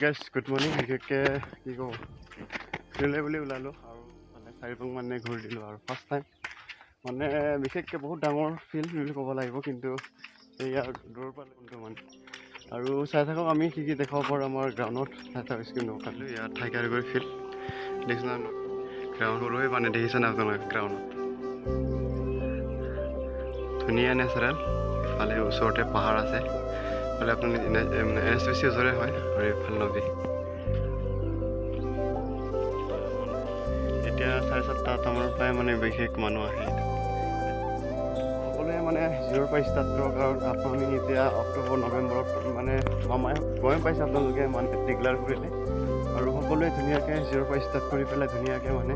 Guys good morning. বিশেষকৈ কি কওঁ, ফিল্ডলৈ বুলি ওলালোঁ আৰু মানে 4 পাক মানে ঘূৰি দিলোঁ আৰু ফাৰ্ষ্ট টাইম মানে বিশেষকৈ বহুত ডাঙৰ ফিল্ড বুলি ক'ব লাগিব, কিন্তু এয়া দূৰৰ পৰা কোনটো মানে আৰু চাই থাকক আমি কি দেখাব পাৰোঁ আমাৰ গ্ৰাউণ্ডত। চাই থাকক স্ক্ৰীন নকালোঁ ইয়াত ঠাই কাৰিকৰী ফিল্ড দেখিছে না, গ্ৰাউণ্ড লৈ মানে দেখিছে না আপোনালোকে গ্ৰাউণ্ডত ধুনীয়া নেচাৰেল। ইফালে ওচৰতে পাহাৰ আছে, ইফালে আপুনি NSPC ওচৰে হয় আৰু এইফালে নদী। এতিয়া 7:30 পৰাই মানে বিশেষ মানুহ আহে, সকলোৱে মানে জিৰ' পৰা ষ্টাৰ্ট কৰক। কাৰণ আপুনি এতিয়া অক্টোবৰ নৱেম্বৰত মানে গম পাইছে আপোনালোকে মানে ডিক্লেয়াৰ কৰিলে, আৰু সকলোৱে ধুনীয়াকৈ জিৰ' পৰা ষ্টাৰ্ট কৰি পেলাই ধুনীয়াকৈ মানে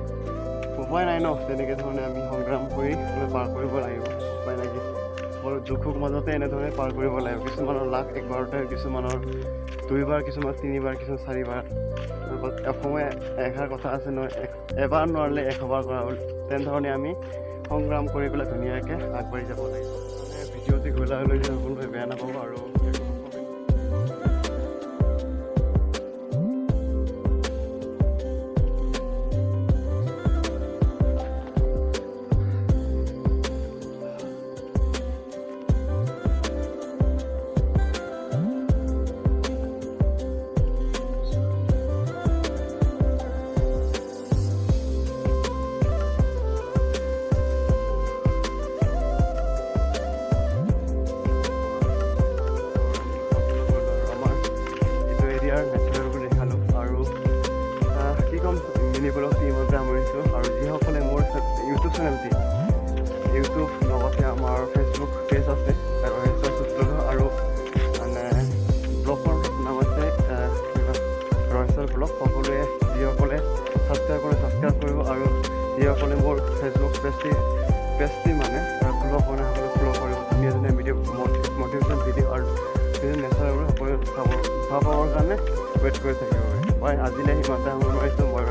উপায় নাই ন, তেনেকৈ ধৰণে আমি সংগ্ৰাম কৰি পাৰ কৰিব লাগিব। উপায় নাই, সকলো দুখৰ মাজতে এনেধৰণে পাৰ কৰিব লাগিব। কিছুমানৰ লাখ একবাৰতে, কিছুমানৰ 2বাৰ, কিছুমানৰ 3বাৰ, কিছুমান 4বাৰ। অসমীয়া এষাৰ কথা আছে নহয়, এবাৰ নোৱাৰিলে 100বাৰ কৰা বুলি। তেনেধৰণে আমি সংগ্ৰাম কৰি পেলাই ধুনীয়াকৈ আগবাঢ়ি যাব লাগিব। মানে ভিডিঅ'টি ঘূৰাই লৈ সকলোৱে বেয়া নাপাব আৰু নেচাৰেলবোৰ দেখালোঁ। আৰু কি ক'ম, মিনি ব্লগ টিমতে সামৰিছোঁ। আৰু যিসকলে মোৰ ইউটিউব চেনেলটি, ইউটিউব লগতে আমাৰ ফেচবুক পেজ আছে আৰু মানে ব্লগৰ নাম আছে ৰয়েছৰ ব্লগ। সকলোৱে যিসকলে ছাবস্ক্ৰাইব কৰিব, আৰু যিসকলে মোৰ ফেচবুক পেজটি মানে ফ'ল' কৰে সকলোৱে ফ'ল' কৰিব। ধুনীয়া ধুনীয়া ভিডিঅ' মটিভেশ্যন ভিডিঅ' আৰু নেচাৰেলবোৰ সকলোৱে চাব পাবৰ কাৰণে ৱেইট কৰি থাকিব। হয়, আজিলৈ সিমানতে সামৰিছোঁ। মই